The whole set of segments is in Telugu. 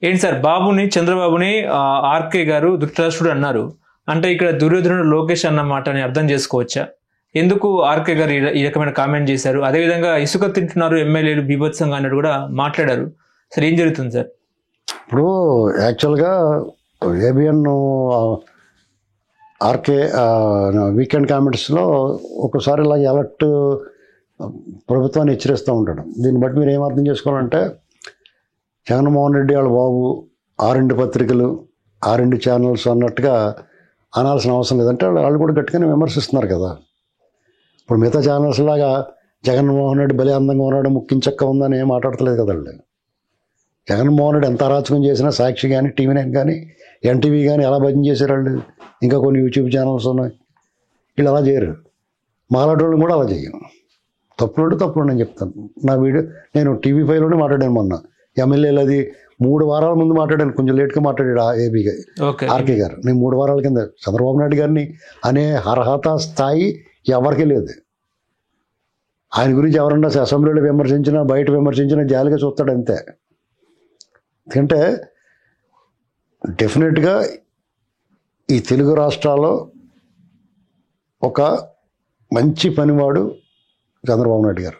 ఏంటి సార్ బాబుని చంద్రబాబుని ఆర్కే గారు దుష్టరాష్ట్రుడు అన్నారు అంటే ఇక్కడ దుర్యోధనుడు లోకేష్ అన్న మాటని అర్థం చేసుకోవచ్చా? ఎందుకు ఆర్కే గారు ఈ రకమైన కామెంట్ చేశారు? అదేవిధంగా ఇసుక తింటున్నారు ఎమ్మెల్యేలు బీభత్సంగా అన్నట్టు కూడా మాట్లాడారు. సార్ ఏం జరుగుతుంది సార్? ఇప్పుడు యాక్చువల్గా ఏబిఎన్ ఆర్కే వీకెండ్ కామెంట్స్లో ఒకసారి ఇలా ఎలర్ట్ ప్రభుత్వాన్ని హెచ్చరిస్తూ ఉంటాడు. దీన్ని బట్టి మీరు ఏం అర్థం చేసుకోవాలంటే జగన్మోహన్ రెడ్డి వాళ్ళ బాబు 6 పత్రికలు 6 ఛానల్స్ అన్నట్టుగా అనాల్సిన అవసరం లేదంటే వాళ్ళు కూడా గట్టిగానే విమర్శిస్తున్నారు కదా. ఇప్పుడు మిగతా ఛానల్స్ లాగా జగన్మోహన్ రెడ్డి బలి అందంగా ఉన్నాడు ముక్కించక్క ఉందని ఏం మాట్లాడతలేదు కదా వాళ్ళు. జగన్మోహన్ రెడ్డి ఎంత అరాచకం చేసినా సాక్షి కానీ TV9 కానీ NTV కానీ ఎలా భజన చేశారు వాళ్ళు. ఇంకా కొన్ని యూట్యూబ్ ఛానల్స్ ఉన్నాయి, వీళ్ళు అలా చేయరు. మాలాటోళ్ళని కూడా అలా చేయను. తప్పులు నేను చెప్తాను. నా వీడియో నేను TV5లోనే మాట్లాడాను మొన్న. ఎమ్మెల్యేలు అది 3 వారాల ముందు మాట్లాడాను, కొంచెం లేట్గా మాట్లాడాడు ఆర్కే గారు. నేను 3 వారాల కింద చంద్రబాబు నాయుడు గారిని అనే అర్హత స్థాయి ఎవరికీ లేదు. ఆయన గురించి ఎవరన్నా అసెంబ్లీలో విమర్శించినా బయట విమర్శించినా జాలిగా చూస్తాడు అంతే. ఎందుకంటే డెఫినెట్గా ఈ తెలుగు రాష్ట్రాల్లో ఒక మంచి పనివాడు చంద్రబాబు నాయుడు గారు.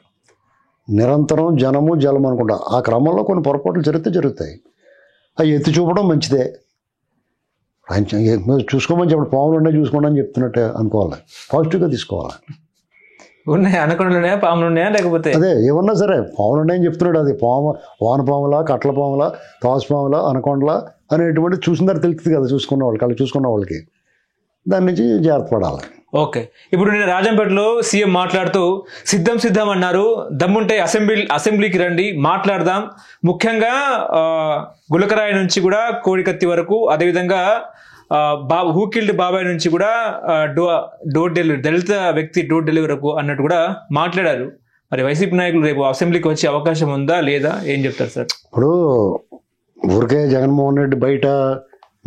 నిరంతరం జనము జలం అనుకుంటా. ఆ క్రమంలో కొన్ని పొరపాట్లు జరుగుతాయి. అవి ఎత్తి చూపడం మంచిదే. ఆయన చూసుకోమని చెప్పండి, పాములు ఉన్నాయి చూసుకోండి అని చెప్తున్నట్టే అనుకోవాలి, పాజిటివ్గా తీసుకోవాలి. ఉన్నాయి అనకుండా పాములు ఉన్నాయా లేకపోతే అదే ఏమన్నా సరే పాములు ఉన్నాయని చెప్తున్నాడు. అది వానపాములా కట్ల పాములా తాసుపాములా అనకొండలా అనేటువంటి చూసిన తర్వాత తెలుస్తుంది కదా చూసుకున్న వాళ్ళకి. దాని నుంచి జాగ్రత్త పడాలి. ఓకే, ఇప్పుడు నేను రాజంపేటలో సీఎం మాట్లాడుతూ సిద్ధం అన్నారు. దమ్ముంటే అసెంబ్లీకి రండి మాట్లాడదాం. ముఖ్యంగా గులకరాయి నుంచి కూడా కోడికత్తి వరకు, అదేవిధంగా హూకిల్డ్ బాబాయ్ నుంచి కూడా డోర్ డెలివరీ, దళిత వ్యక్తి డోర్ డెలివరీ వరకు అన్నట్టు కూడా మాట్లాడారు. మరి వైసీపీ నాయకులు రేపు అసెంబ్లీకి వచ్చే అవకాశం ఉందా లేదా, ఏం చెప్తారు సార్? ఇప్పుడు ఊరికే జగన్మోహన్ రెడ్డి బయట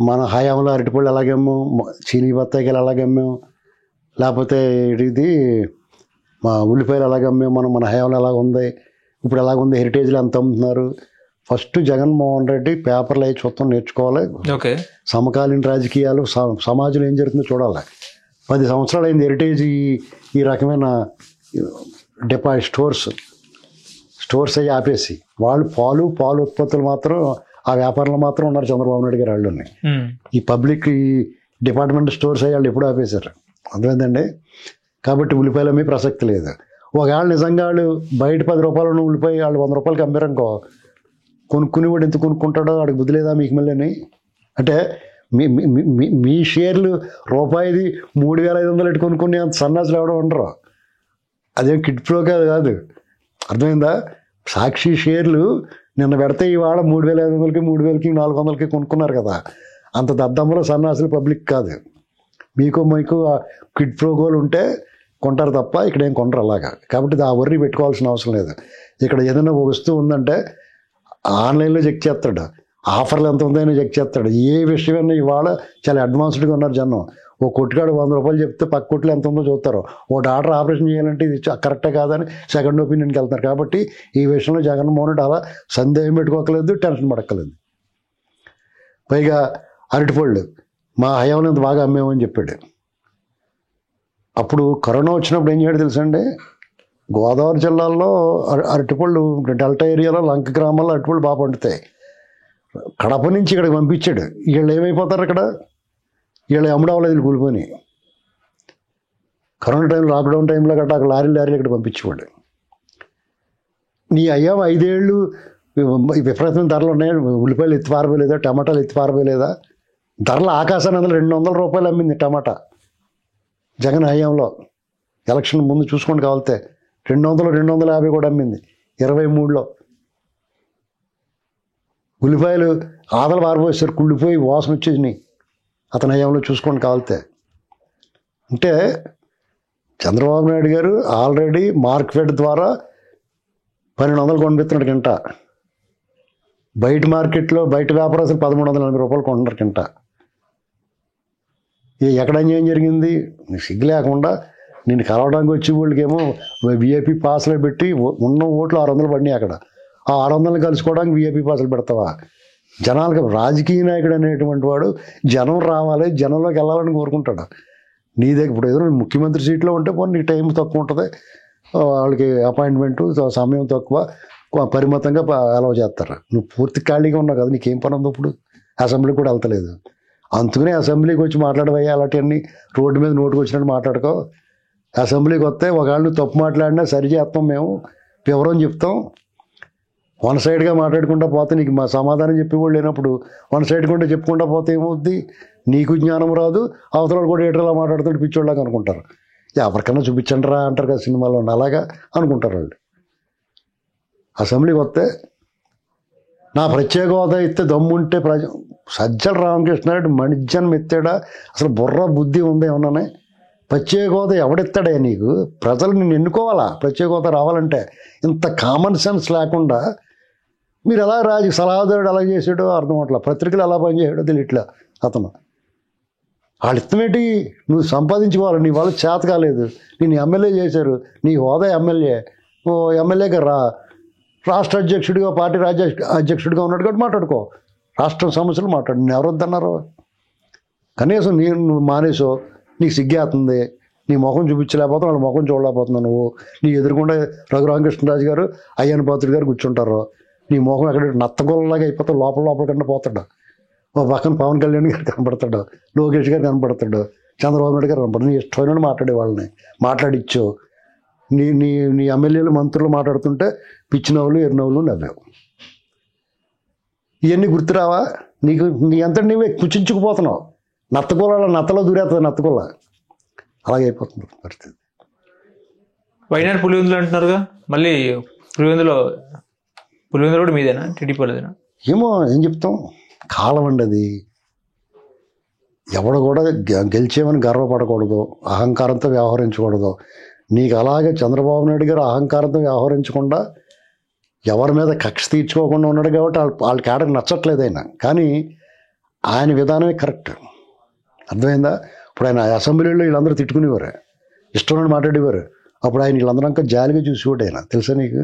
మన హయాంలో అరటిపళ్ళు ఎలాగేమో, చీనీ బత్తాయికాయలు ఎలాగేమో, లేకపోతే ఇది మా ఉల్లిపాయలు ఎలాగమ్మే మన హయాంలో ఎలాగ ఉంది, ఇప్పుడు ఎలాగుంది, హెరిటేజ్లో ఎంత అమ్ముతున్నారు. ఫస్ట్ జగన్మోహన్ రెడ్డి పేపర్లు అవి చూస్తాం నేర్చుకోవాలి. ఓకే, సమకాలీన రాజకీయాలు సమాజంలో ఏం జరుగుతుందో చూడాలి. 10 సంవత్సరాలు అయింది హెరిటేజ్ ఈ రకమైన స్టోర్స్ అవి ఆపేసి వాళ్ళు పాలు ఉత్పత్తులు మాత్రం ఆ వ్యాపారంలో మాత్రం ఉన్నారు చంద్రబాబు నాయుడు గారు. వాళ్ళు ఈ పబ్లిక్ ఈ డిపార్ట్మెంట్ స్టోర్స్ అయ్యి వాళ్ళు ఎప్పుడూ ఆపేశారు. అర్థమైందండి. కాబట్టి ఉల్లిపాయలు అమ్మే ప్రసక్తి లేదు. ఒకవేళ నిజంగా వాళ్ళు బయట 10 రూపాయలు ఉల్లిపాయ వాళ్ళు 100 రూపాయలకి అమ్మారనుకో, కొనుక్కునేవాడు ఎంత కొనుక్కుంటాడో వాడికి బుద్ధి లేదా మీకు మళ్ళీ? అంటే మీ షేర్లు రూపాయిది 3,500 ఎట్టు కొనుక్కునే అంత సన్నాసులు ఎవడో ఉండరు. అదేం కిడ్ ఫ్లో కాదు. అర్థమైందా? సాక్షి షేర్లు నిన్న పెడితే ఇవాళ 3,500కి 3,000కి 400కి కొనుక్కున్నారు కదా. అంత దద్దమ్మలో సన్నాసులు పబ్లిక్ కాదు. మీకు క్విడ్ ప్రోగోలు ఉంటే కొంటారు తప్ప ఇక్కడ ఏం కొనరు అలాగా. కాబట్టి ఆ వర్రీ పెట్టుకోవాల్సిన అవసరం లేదు. ఇక్కడ ఏదైనా ఒక వస్తువు ఉందంటే ఆన్లైన్లో చెక్ చేస్తాడు, ఆఫర్లు ఎంత ఉందని చెక్ చేస్తాడు. ఏ విషయమైనా ఇవాళ చాలా అడ్వాన్స్డ్గా ఉన్నారు జనం. ఓ కొట్టుకాడు 100 రూపాయలు చెప్తే పక్క కొట్లు ఎంత ఉందో చూస్తారు. ఓ డాక్టర్ ఆపరేషన్ చేయాలంటే ఇది కరెక్టే కాదని సెకండ్ ఒపీనియన్కి వెళ్తారు. కాబట్టి ఈ విషయంలో జగన్మోహన్ రెడ్డి అలా సందేహం పెట్టుకోకలేదు, టెన్షన్ పడక్కలేదు. పైగా అరటిపళ్ళు మా హయాంలో ఇంత బాగా అమ్మేమని చెప్పాడు. అప్పుడు కరోనా వచ్చినప్పుడు ఏం చేయడం తెలుసండి, గోదావరి జిల్లాల్లో అరటిపళ్ళు డెల్టా ఏరియాలో లంక గ్రామాల్లో అరటిపళ్ళు బాగా పండుతాయి. కడప నుంచి ఇక్కడికి పంపించాడు. వీళ్ళు ఏమైపోతారు ఇక్కడ, వీళ్ళు అమ్ముడవలేదు కూలిపోయి. కరోనా టైంలో లాక్డౌన్ టైంలో గట్రా అక్కడ లారీలు ఇక్కడ పంపించేవాడు. నీ అయ్యా 5 ఏళ్ళు విపరీతమైన ధరలు ఉన్నాయి, ఉల్లిపాయలు ఎత్తి పారబోలేదా, టమాటాలు ఎత్తి పారబోలేదా? ధరలు ఆకాశాన్ని 200 రూపాయలు అమ్మింది టమాటా జగన్ హయాంలో. ఎలక్షన్ ముందు చూసుకొని కావాలితే 200, 250 కూడా అమ్మింది 23లో. ఉల్లిపాయలు ఆదలు పారబోసారు, కుళ్ళిపోయి వాసన వచ్చేసినాయి అతని హయాంలో చూసుకొని కావాలితే. అంటే చంద్రబాబు నాయుడు గారు ఆల్రెడీ మార్కెట్ ద్వారా 1200 కొనిపిస్తున్నాడు కింట. బయట మార్కెట్లో బయట వ్యాపారస్తులు 1380 రూపాయలు కొంటున్నారు కింట. ఎక్కడ ఏం జరిగింది? సిగ్గు లేకుండా నేను కలవడానికి వచ్చే వాళ్ళకేమో VIP పాసులు పెట్టి ఉన్న ఓట్లు 600 పడినాయి అక్కడ. ఆ 600 కలుసుకోవడానికి VIP పాసులు పెడతావా? జనాలకు రాజకీయ నాయకుడు అనేటువంటి వాడు జనం రావాలి, జనంలోకి వెళ్ళాలని కోరుకుంటాడు. నీ దగ్గర ఇప్పుడు ఏదో ముఖ్యమంత్రి సీట్లో ఉంటే పోనీ నీకు టైం తక్కువ ఉంటుంది, వాళ్ళకి అపాయింట్మెంటు సమయం తక్కువ, పరిమితంగా అలవ్ చేస్తారు. నువ్వు పూర్తి ఖాళీగా ఉన్నావు కదా, నీకేం పని ఉంది ఇప్పుడు? అసెంబ్లీకి కూడా వెళ్తలేదు, అందుకనే అసెంబ్లీకి వచ్చి మాట్లాడవయ్యా అలాంటివన్నీ రోడ్డు మీద నోటుకు వచ్చినట్టు మాట్లాడుకో. అసెంబ్లీకి వస్తే ఒకవేళ నువ్వు తప్పు మాట్లాడినా సరి చేస్తాం, మేము వివరం చెప్తాం. వన్ సైడ్గా మాట్లాడుకుంటా పోతే నీకు మా సమాధానం చెప్పేవాళ్ళు లేనప్పుడు వన్ సైడ్గా చెప్పుకుంటా పోతే ఏమవుద్ది? నీకు జ్ఞానం రాదు, అవతల కూడా ఏటలా మాట్లాడుతుంటే పిచ్చోళ్ళగా అనుకుంటారు. ఎవరికన్నా చూపించండి రా అంటారు కదా సినిమాలో, అలాగా అనుకుంటారు వాళ్ళు. అసెంబ్లీకి వస్తే నా ప్రత్యేక హోదా ఇస్తే దమ్ముంటే సజ్జల రామకృష్ణారెడ్డి మణిజన్మ ఎత్తాడా? అసలు బుర్ర బుద్ధి ఉంది ఏమన్నానే? ప్రత్యేక హోదా ఎవడెత్తాడే నీకు? ప్రజలు నిన్ను ఎన్నుకోవాలా ప్రత్యేక హోదా రావాలంటే? ఇంత కామన్ సెన్స్ లేకుండా మీరు ఎలా సలహాదారుడు ఎలా చేసాడో అర్థం అవట్లా, పత్రికలు ఎలా పనిచేసాడో తెలియట్లా అతను. వాళ్ళు ఇష్టమేంటి? నువ్వు సంపాదించుకోవాలి, నీ వాళ్ళు చేత కాలేదు, నేను ఎమ్మెల్యే చేశారు, నీ హోదా ఎమ్మెల్యే, ఓ ఎమ్మెల్యేగా రాష్ట్ర అధ్యక్షుడిగా పార్టీ రాజ్య అధ్యక్షుడిగా ఉన్నాడు కాబట్టి మాట్లాడుకో, రాష్ట్రం సమస్యలు మాట్లాడు. నేను ఎవరు వద్దన్నారో? కనీసం నువ్వు మానేసో, నీకు సిగ్గేస్తుంది, నీ ముఖం చూపించలేకపోతే వాళ్ళ ముఖం చూడలేకపోతున్నావు నువ్వు. నీ ఎదురుకుండా రఘురామకృష్ణరాజు గారు, అయ్యన్న పాత్రుడు గారు కూర్చుంటారు, నీ ముఖం ఎక్కడ నత్తగోళ్ళలాగా అయిపోతే లోపల కన్నా పోతాడు. ఓ పక్కన పవన్ కళ్యాణ్ గారు కనపడతాడు, లోకేష్ గారు కనపడతాడు, చంద్రబాబు నాయుడు గారు కనపడతాడు. నీ ఇష్టమైన మాట్లాడే వాళ్ళని మాట్లాడిచ్చు. నీ ఎమ్మెల్యేలు మంత్రులు మాట్లాడుతుంటే పిచ్చి నవ్వులు ఎర్నవ్వులు నవ్వావు. ఇవన్నీ గుర్తురావా నీకు? నీ అంతా నీవే కుచించుకుపోతున్నావు. నత్తలో దూరేస్తుంది నత్తకొల్ల, అలాగే అయిపోతుంది పరిస్థితి. వైనాడు పులివెందులు అంటున్నారుగా, మళ్ళీ పులివెందులు కూడా మీదేనా, టీడీపీ వాళ్ళదేనా? ఏమో ఏం చెప్తాం, కాలం అండి అది. ఎవడు కూడా గెలిచేమని గర్వపడకూడదు, అహంకారంతో వ్యవహరించకూడదు. నీకు అలాగే చంద్రబాబు నాయుడు గారు అహంకారంతో వ్యవహరించకుండా ఎవరి మీద కక్ష తీర్చుకోకుండా ఉన్నాడు కాబట్టి వాళ్ళ కేడకు నచ్చట్లేదు ఆయన. కానీ ఆయన విధానమే కరెక్ట్, అర్థమైందా? ఇప్పుడు ఆయన అసెంబ్లీలో వీళ్ళందరూ తిట్టుకునేవారు, ఇష్టం మాట్లాడేవారు. అప్పుడు ఆయన వీళ్ళందరూ ఇంకా జాలిగా చూసేవాడు ఆయన. తెలుసా నీకు?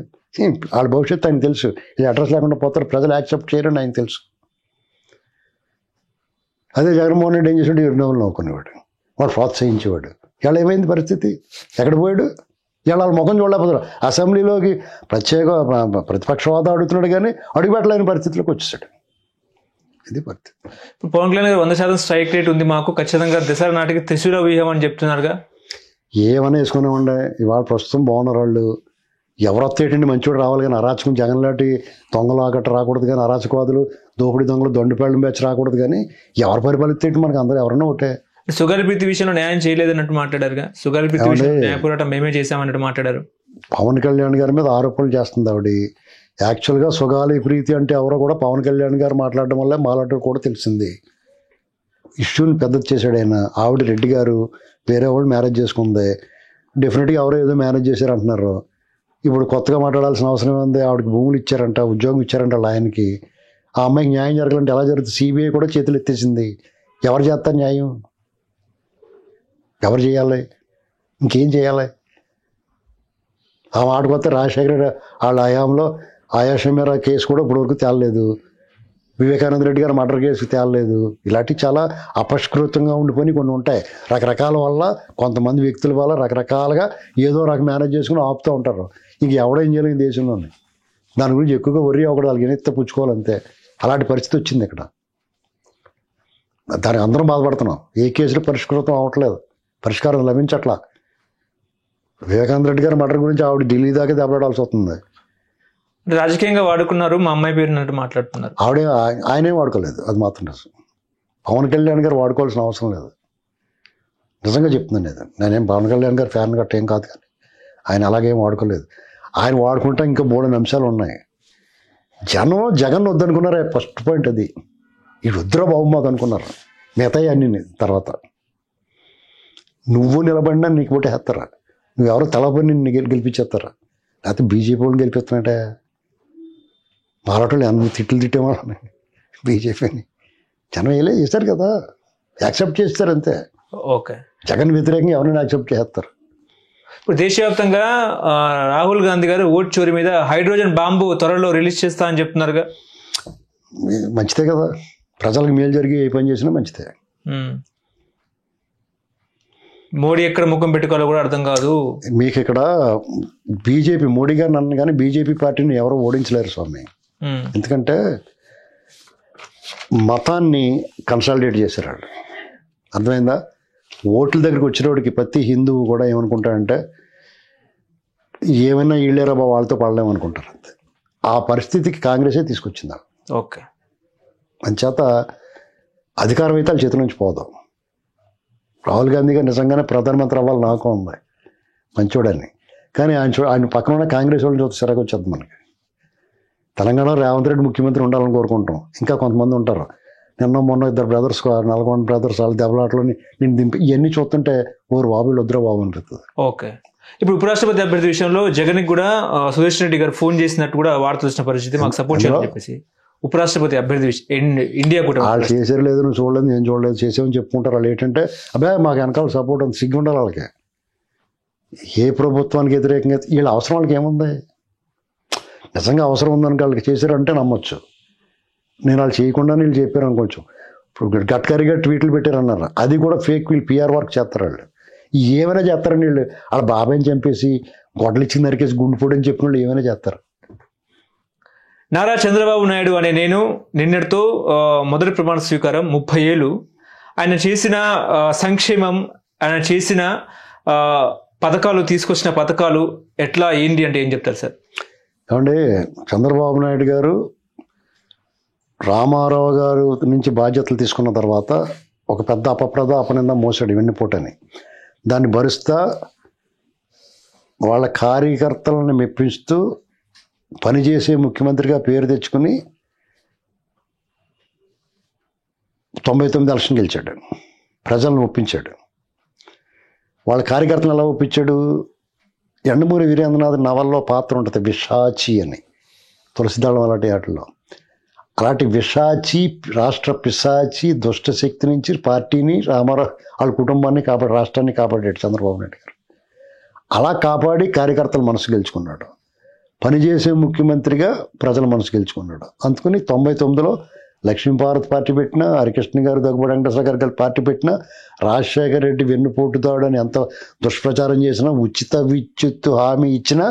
వాళ్ళ భవిష్యత్తు ఆయన తెలుసు. ఇది అడ్రస్ లేకుండా పోతారు, ప్రజలు యాక్సెప్ట్ చేయరని ఆయన తెలుసు. అదే జగన్మోహన్ రెడ్డి ఏం చేసాడు? ఎరునవ్వులు నవ్వుకునేవాడు, వాడు ప్రోత్సహించేవాడు. ఇవాళ ఏమైంది పరిస్థితి? ఎక్కడ పోయాడు? ఇవాళ వాళ్ళ ముఖం చూడలేకపోతారు. అసెంబ్లీలోకి ప్రతిపక్ష హోదా అడుగుతున్నాడు కానీ అడుగుపెట్టలేని పరిస్థితిలోకి వచ్చేసాడు. ఇది పరిస్థితి. ఇప్పుడు పవన్ కళ్యాణ్ గారు 100% స్ట్రైక్ రేట్ ఉంది మాకు, ఖచ్చితంగా దసరా నాటికి త్రిశూల వ్యూహం అని చెప్తున్నారుగా. ఏమని వేసుకునే ఉండే, ఇవాళ ప్రస్తుతం బాగున్నారు వాళ్ళు. ఎవరు వస్తేటండి మంచివాడు రావాలి కానీ అరాచకం జగన్ లాంటి దొంగలు ఆగట్ట రాకూడదు కానీ, అరాచకవాదులు దోపిడీ దొంగలు దొండిపేళ్ళ బ్యాచ్ రాకూడదు కానీ, ఎవరు పరిపాలిస్తేంటి మనకు అందరూ ఎవరన్నా ఒకటే. సుగాలిప్రీతి విషయంలో న్యాయం చేయలేదన్నట్టు మాట్లాడారుగా, సుగాలిప్రీతి విషయంలో న్యాయ పోరాటం మేమే చేసామన్నట్టు మాట్లాడారు. పవన్ కళ్యాణ్ గారి మీద ఆరోపణలు చేస్తుంది ఆవిడ. యాక్చువల్గా సుగాలి ప్రీతి అంటే ఎవరో కూడా పవన్ కళ్యాణ్ గారు మాట్లాడడం వల్ల మాలాంటి కూడా తెలిసింది. ఇష్యూని పెద్దది చేశాడు ఆయన. ఆవిడ రెడ్డి గారు వేరే వాళ్ళు మ్యారేజ్ చేసుకుంది, డెఫినెట్గా ఎవరో ఏదో మేనేజ్ చేశారు అంటున్నారు. ఇప్పుడు కొత్తగా మాట్లాడాల్సిన అవసరం ఉంది. ఆవిడకి భూములు ఇచ్చారంట, ఉద్యోగం ఇచ్చారంట ఆయనకి. ఆ అమ్మాయికి న్యాయం జరగాలంటే ఎలా జరుగుతుంది? సిబిఐ కూడా చేతులు ఎత్తేసింది. ఎవరు చేస్తారు న్యాయం? ఎవరు చేయాలి? ఇంకేం చేయాలి? ఆ మాటకొస్తే రాజశేఖర వాళ్ళ హయాంలో ఆయాషమేరా కేసు కూడా ఇప్పటివరకు తేలలేదు, వివేకానంద రెడ్డి గారు మర్డర్ కేసు తేలలేదు. ఇలాంటివి చాలా అపష్కృతంగా ఉండిపోయి కొన్ని ఉంటాయి. రకరకాల వల్ల కొంతమంది వ్యక్తుల వల్ల రకరకాలుగా ఏదో రకం మేనేజ్ చేసుకుని ఆపుతూ ఉంటారు. ఇంక ఎవడేం చేయలేదు దేశంలోనే. దాని గురించి ఎక్కువగా వర్రీ ఒకటి వాళ్ళకి ఎనెత్తే పుచ్చుకోవాలంతే. అలాంటి పరిస్థితి వచ్చింది ఇక్కడ. దానికి అందరం బాధపడుతున్నాం. ఏ కేసులు పరిష్కృతం అవ్వట్లేదు, పరిష్కారం లభించట్లా. వివేకానంద రెడ్డి గారి మర్డర్ గురించి ఆవిడ ఢిల్లీ దాకా దెబ్బలాడాల్సి వస్తుంది. రాజకీయంగా వాడుకున్నారు, మా అమ్మాయి పేరు అన్నట్టు మాట్లాడుతున్నారు. ఆయనే వాడుకోలేదు, అది మాత్రం నిజం. పవన్ కళ్యాణ్ గారు వాడుకోవాల్సిన అవసరం లేదు, నిజంగా చెప్తున్నాను. ఇది నేనేం పవన్ కళ్యాణ్ గారు ఫ్యాన్ గట్ట ఏం కాదు, కానీ ఆయన అలాగేం వాడుకోలేదు. ఆయన వాడుకుంటే ఇంకా బోలెడు అంశాలు ఉన్నాయి. జగన్ వద్దనుకున్నారే, ఫస్ట్ పాయింట్ అది. ఈ రుద్రబాబు మాకు అనుకున్నారు, మిగతాయి అన్ని తర్వాత. నువ్వు నిలబడినా నీకు ఒకటి వేస్తారా? నువ్వెవరో తలపడి నిన్ను గెలిపించేస్తారా? లేకపోతే బీజేపీ వాళ్ళని గెలిపిస్తున్నట్టే. మారాటోళ్ళు అన్ని తిట్లు తిట్టేవాళ్ళని బీజేపీని జనం వేలే చేస్తారు కదా, యాక్సెప్ట్ చేస్తారు అంతే. ఓకే, జగన్ వ్యతిరేకంగా ఎవరైనా యాక్సెప్ట్ చేస్తారు. ఇప్పుడు దేశవ్యాప్తంగా రాహుల్ గాంధీ గారు ఓట్ చోరీ మీద హైడ్రోజన్ బాంబు త్వరలో రిలీజ్ చేస్తా అని చెప్తున్నారుగా. మంచిదే కదా, ప్రజలకు మేలు జరిగి ఏ పని చేసినా మంచిదే. మోడీ ఎక్కడ ముఖం పెట్టుకోవాలో కూడా అర్థం కాదు. మీకు ఇక్కడ బీజేపీ మోడీ గారిని అన్న కానీ బీజేపీ పార్టీని ఎవరు ఓడించలేరు స్వామి. ఎందుకంటే మతాన్ని కన్సాలిడేట్ చేశారు వాళ్ళు. అర్థమైందా? ఓట్ల దగ్గరికి వచ్చినోడికి ప్రతి హిందువు కూడా ఏమనుకుంటాడంటే ఏమైనా వీళ్ళేరా బాబు వాళ్ళతో పడలేమనుకుంటారు. అంతే. ఆ పరిస్థితికి కాంగ్రెసే తీసుకొచ్చింది. ఓకే. అంచేత అధికారం అయితే వాళ్ళ చేతి నుంచి పోదాం. రాహుల్ గాంధీ గారు నిజంగానే ప్రధానమంత్రి అవ్వాలి నాకు ఉంది, మంచోడని. కానీ ఆయన పక్కన ఉన్న కాంగ్రెస్ వాళ్ళని చూస్తే సరిగ్గా వచ్చేది మనకి. తెలంగాణలో రేవంత్ రెడ్డి ముఖ్యమంత్రి ఉండాలని కోరుకుంటాం. ఇంకా కొంతమంది ఉంటారు. నిన్న మొన్న 2 బ్రదర్స్, నల్గొండ బ్రదర్స్ వాళ్ళ దెబ్బలాటలోని నేను దింపి ఇవన్నీ చూస్తుంటే ఓరు బాబు వద్దురా బాబు అనిపిస్తుంది. ఓకే. ఇప్పుడు ఉపరాష్ట్రపతి అభ్యర్థి విషయంలో జగన్కి కూడా సుదర్శన్ రెడ్డి గారు ఫోన్ చేసినట్టు కూడా వార్తలు వచ్చిన పరిస్థితి, మాకు సపోర్ట్ చేయాలని చెప్పేసి ఉపరాష్ట్రపతి అభ్యర్థి ఇండియా కూడా వాళ్ళు చేసారు లేదు, నువ్వు చూడలేదు, నేను చూడలేదు, చేసామని చెప్పుకుంటారు. వాళ్ళు ఏంటంటే అబ్బాయి మాకు వెనకాల సపోర్ట్ ఉంది, సిగ్గు ఉండాలి వాళ్ళకి. ఏ ప్రభుత్వానికి వ్యతిరేకంగా వీళ్ళ అవసరం వాళ్ళకి ఏముంది? నిజంగా అవసరం ఉందని వాళ్ళకి చేశారంటే నమ్మొచ్చు. నేను వాళ్ళు చేయకుండా వీళ్ళు చెప్పారు అనుకోవచ్చు. ఇప్పుడు గట్కరీగా ట్వీట్లు పెట్టారన్నారు, అది కూడా ఫేక్. వీళ్ళు పిఆర్ వర్క్ చేస్తారు. వాళ్ళు ఏమైనా చేస్తారని వీళ్ళు వాళ్ళ బాబాయ్ని చంపేసి గొడ్డలు ఇచ్చి నరికేసి గుండు పొడి అని చెప్పిన వాళ్ళు ఏమైనా చేస్తారు. నారా చంద్రబాబు నాయుడు అనే నేను నిన్నటితో మొదటి ప్రమాణ స్వీకారం 30 ఏళ్ళు. ఆయన చేసిన సంక్షేమం, ఆయన చేసిన పథకాలు, తీసుకొచ్చిన పథకాలు ఎట్లా ఏంటి అంటే ఏం చెప్తారు సార్? ఏమంటే చంద్రబాబు నాయుడు గారు రామారావు గారు నుంచి బాధ్యతలు తీసుకున్న తర్వాత ఒక పెద్ద అపనింద మోసాడు వెన్నుపోటని. దాన్ని భరుస్తా వాళ్ళ కార్యకర్తలను మెప్పిస్తూ పనిచేసే ముఖ్యమంత్రిగా పేరు తెచ్చుకుని 99 ఎలక్షన్ గెలిచాడు. ప్రజలను ఒప్పించాడు. వాళ్ళ కార్యకర్తలను ఎలా ఒప్పించాడు? యండమూరి వీరేంద్రనాథ్ నవల్లో పాత్ర ఉంటుంది విషాచి అని, తులసిదళం అలాంటి వాటిల్లో. అలాంటి విషాచి, రాష్ట్ర పిశాచి, దుష్ట శక్తి నుంచి పార్టీని, రామారావు వాళ్ళ కుటుంబాన్ని కాపాడి రాష్ట్రాన్ని కాపాడాడు చంద్రబాబు నాయుడు గారు. అలా కాపాడి కార్యకర్తల మనసు గెలుచుకున్నాడు. పనిచేసే ముఖ్యమంత్రిగా ప్రజల మనసు గెలుచుకున్నాడు. అందుకని 99లో లక్ష్మీభారత్ పార్టీ పెట్టినా, హరికృష్ణ గారు, దగ్గుబాటి వెంకటేశ్వర గారు పార్టీ పెట్టినా, రాజశేఖర రెడ్డి వెన్నుపోటుతాడని ఎంత దుష్ప్రచారం చేసినా, ఉచిత విద్యుత్ హామీ ఇచ్చినా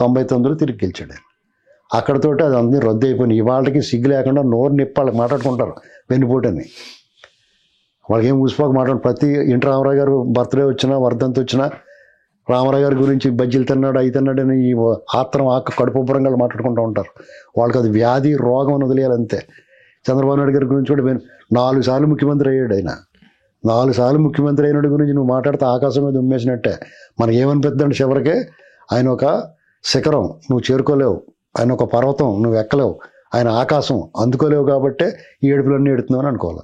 99లో తిరిగి గెలిచాడు. అక్కడతోటి అది అన్నీ రద్దు అయిపోయినాయి. ఇవాళకి సిగ్గు లేకుండా నోరు నిప్పి వాళ్ళకి మాట్లాడుకుంటారు వెన్నుపోటని. వాళ్ళకి ఏం ఊసిపోక మాట్లాడు. ప్రతి ఇంటి రామారావు గారు బర్త్డే వచ్చినా, వర్ధంతి వచ్చినా రామారావు గారి గురించి బజ్జీలు తిన్నాడు, అవి తిన్నాడని ఈ ఆత్రం కడుపుబ్బరంగా మాట్లాడుకుంటూ ఉంటారు. వాళ్ళకి అది వ్యాధి, రోగం అని వదిలేయాలంతే. చంద్రబాబు నాయుడు గారి గురించి కూడా 4 సార్లు ముఖ్యమంత్రి అయ్యాడు. ఆయన 4 సార్లు ముఖ్యమంత్రి అయినాడు గురించి నువ్వు మాట్లాడితే ఆకాశం మీద ఉమ్మేసినట్టే. మనకి ఏమనిపిద్దండి? చివరికి ఆయన ఒక శిఖరం, నువ్వు చేరుకోలేవు. ఆయన ఒక పర్వతం, నువ్వు ఎక్కలేవు. ఆయన ఆకాశం అందుకోలేవు. కాబట్టే ఈ ఏడుపులన్నీ ఎడుతున్నావు అని అనుకోవాలి.